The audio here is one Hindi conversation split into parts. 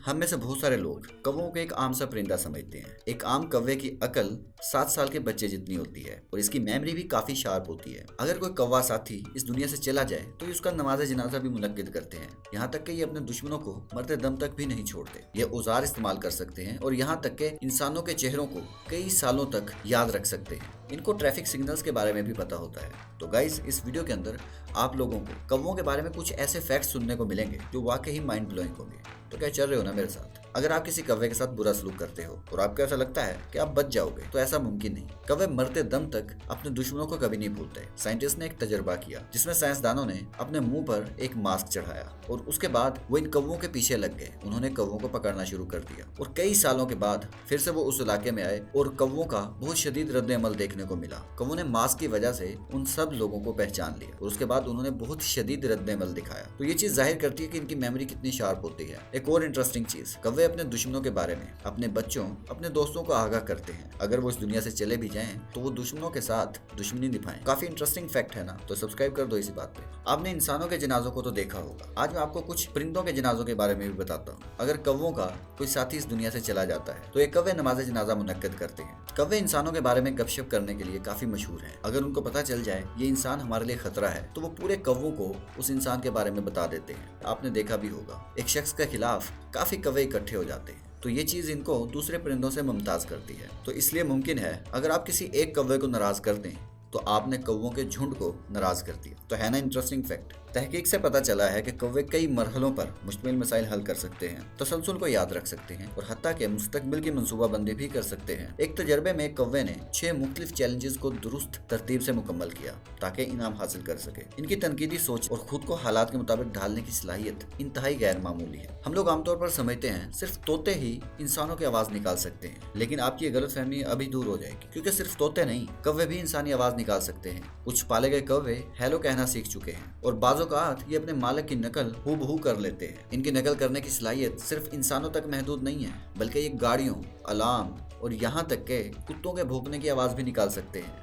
हम में से बहुत सारे लोग कौवों को एक आम सा परिंदा समझते हैं। एक आम कौवे की अकल 7 साल के बच्चे जितनी होती है और इसकी मेमोरी भी काफी शार्प होती है। अगर कोई कौवा साथी इस दुनिया से चला जाए तो ये उसका नमाज़े जनाजा भी मुनक्किद करते हैं। यहाँ तक कि ये अपने दुश्मनों को मरते दम तक भी नहीं छोड़ते। ये औजार इस्तेमाल कर सकते हैं और यहाँ तक के इंसानों के चेहरों को कई सालों तक याद रख सकते हैं। इनको ट्रैफिक सिग्नल्स के बारे में भी पता होता है। तो गाइस, इस वीडियो के अंदर आप लोगों को कौवों के बारे में कुछ ऐसे फैक्ट्स सुनने को मिलेंगे जो वाकई ही माइंड ब्लोइंग होंगे। तो क्या चल रहे हो ना मेरे साथ? अगर आप किसी कौवे के साथ बुरा सलूक करते हो और आपको ऐसा लगता है कि आप बच जाओगे, तो ऐसा मुमकिन नहीं। कौवे मरते दम तक अपने दुश्मनों को कभी नहीं भूलते। साइंटिस्ट ने एक तजर्बा किया जिसमें साइंसदानों ने अपने मुंह पर एक मास्क चढ़ाया और उसके बाद वो इन कौवों के पीछे लग गए। उन्होंने कौवों को पकड़ना शुरू कर दिया और कई सालों के बाद फिर से वो उस इलाके में आए और कौवों का बहुत शदीद रद्द अमल देखने को मिला। कौवों ने मास्क की वजह से उन सब लोगों को पहचान लिया और उसके बाद उन्होंने बहुत शदीद रद्द अमल दिखाया। तो ये चीज जाहिर करती है कि इनकी मेमोरी कितनी शार्प होती है। एक और इंटरेस्टिंग चीज, कौवे अपने दुश्मनों के बारे में अपने बच्चों, अपने दोस्तों को आगाह करते हैं। अगर वो इस दुनिया से चले भी जाएं तो वो दुश्मनों के साथ दुश्मनी निभाएं। काफी इंटरेस्टिंग फैक्ट है ना? तो सब्सक्राइब कर दो इसी बात पे। आपने इंसानों के जनाजों को तो देखा होगा, आज मैं आपको कुछ परिंदों के जनाजों के बारे में भी बताता हूँ। अगर कौवों का कोई साथी इस दुनिया से चला जाता है तो एक कौवे नमाज़े जनाजा मुनक्किद करते हैं। कौवे इंसानों के बारे में गपशप करने के लिए काफी मशहूर है। अगर उनको पता चल जाए ये इंसान हमारे लिए खतरा है तो वो पूरे कौवों को उस इंसान के बारे में बता देते हैं। आपने देखा भी होगा, एक शख्स के खिलाफ काफी कौवे इकट्ठे हो जाते हैं। तो ये चीज इनको दूसरे परिंदों से मुमताज करती है। तो इसलिए मुमकिन है अगर आप किसी एक कौवे को नाराज कर दें तो आपने कौवों के झुंड को नाराज कर दिया। तो है ना इंटरेस्टिंग फैक्ट? तहकीक से पता चला है कि कौवे कई मरहलों पर मुश्किल मसाइल हल कर सकते हैं, तसलसल को याद रख सकते हैं और हत्ता के मुस्तकबिल की मनसूबाबंदी भी कर सकते हैं। एक तजर्बे में कौवे ने 6 मुख्तलिफ चैलेंजेस को दुरुस्त तरतीब से मुकम्मल किया ताकि इनाम हासिल कर सके। इनकी तनकीदी सोच और खुद को हालात के मुताबिक ढालने की सलाहियत इंतहाई गैर मामूली है। हम लोग आमतौर पर समझते हैं सिर्फ तोते ही इंसानों की आवाज निकाल सकते हैं, लेकिन आपकी ये गलतफहमी अभी दूर हो जाएगी, क्योंकि सिर्फ तोते नहीं, कौवे भी इंसानी आवाज निकाल सकते हैं। कुछ पाले गए कौवे हेलो कहना सीख चुके हैं और बाजों का ये अपने मालिक की नकल हूबहू कर लेते हैं। इनकी नकल करने की सलाहियत सिर्फ इंसानों तक महदूद नहीं है, बल्कि ये गाड़ियों, अलार्म और यहाँ तक के कुत्तों के भौंकने की आवाज भी निकाल सकते हैं।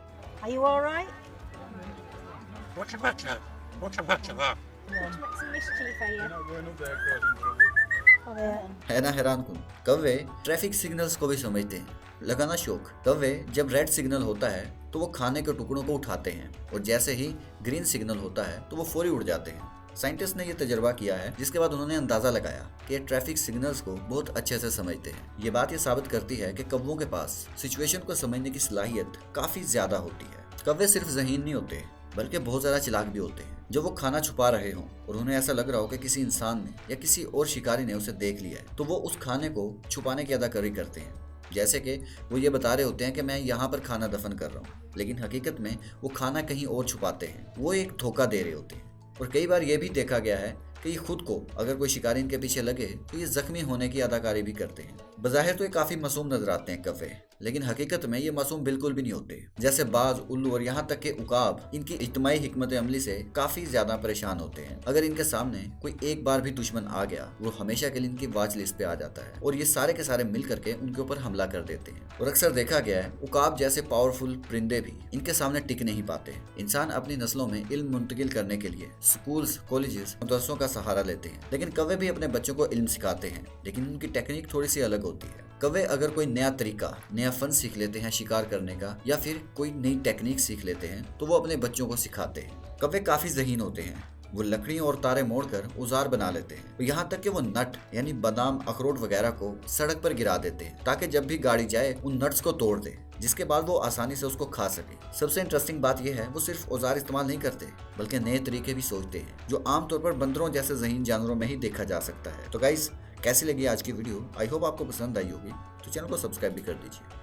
Are you all right? What's the matter? What's the matter, Mum? Want to make some mischief, are you? going up there causing trouble. Oh, yeah. है ना हैरान कुन? कौवे ट्रैफिक सिग्नल्स को भी समझते हैं। लगाना शौक, कौवे जब रेड सिग्नल होता है तो वो खाने के टुकड़ों को उठाते हैं और जैसे ही ग्रीन सिग्नल होता है तो वो फौरी उड़ जाते हैं। साइंटिस्ट ने ये तजर्बा किया है जिसके बाद उन्होंने अंदाजा लगाया कि ये ट्रैफिक सिग्नल्स को बहुत अच्छे से समझते हैं। ये बात ये साबित करती है कि कौवों के पास सिचुएशन को समझने की सलाहियत काफी ज्यादा होती है। कौवे सिर्फ ज़हीन नहीं होते बल्कि बहुत ज्यादा चालाक भी होते हैं। जब वो खाना छुपा रहे हों और उन्हें ऐसा लग रहा हो कि किसी इंसान ने या किसी और शिकारी ने उसे देख लिया है, तो वो उस खाने को छुपाने की अदाकारी करते हैं। जैसे कि वो ये बता रहे होते हैं कि मैं यहाँ पर खाना दफन कर रहा हूँ, लेकिन हकीकत में वो खाना कहीं और छुपाते हैं। वो एक धोखा दे रहे होते हैं। और कई बार ये भी देखा गया है कि ये खुद को अगर कोई शिकारी इनके पीछे लगे तो ये जख्मी होने की अदाकारी भी करते हैं। बज़ाहिर तो ये काफी मासूम नजर आते हैं कौवे, लेकिन हकीकत में ये मासूम बिल्कुल भी नहीं होते। जैसे बाज, उल्लू और यहाँ तक के उकाब इनकी इज्तिमाई हिकमत अमली से काफी ज्यादा परेशान होते हैं। अगर इनके सामने कोई एक बार भी दुश्मन आ गया, वो हमेशा के लिए इनकी वॉच लिस्ट पे आ जाता है और ये सारे के सारे मिल करके उनके ऊपर हमला कर देते हैं। और अक्सर देखा गया है उकाब जैसे पावरफुल परिंदे भी इनके सामने टिक नहीं पाते। इंसान अपनी नस्लों में इल्म मुंतकिल करने के लिए स्कूल्स, कॉलेजेस, मदरसों का सहारा लेते हैं, लेकिन कौवे भी अपने बच्चों को इल्म सिखाते हैं, लेकिन उनकी टेक्निक थोड़ी सी अलग होती है। कौवे अगर कोई नया तरीका, नया फन सीख लेते हैं शिकार करने का या फिर कोई नई टेक्निक सीख लेते हैं तो वो अपने बच्चों को सिखाते हैं। कौवे काफी ज़हीन होते हैं। वो लकड़ियों और तारे मोड़कर औजार बना लेते हैं। यहाँ तक कि वो नट यानी बादाम, अखरोट वगैरह को सड़क पर गिरा देते हैं ताकि जब भी गाड़ी जाए उन नट्स को तोड़ दे, जिसके बाद वो आसानी से उसको खा सके। सबसे इंटरेस्टिंग बात यह है वो सिर्फ औजार इस्तेमाल नहीं करते बल्कि नए तरीके भी सोचते हैं, जो आमतौर पर बंदरों जैसे ज़हीन जानवरों में ही देखा जा सकता है। तो गाइस, कैसी लगी आज की वीडियो? आई होप आपको पसंद आई होगी। तो चैनल को सब्सक्राइब भी कर दीजिए।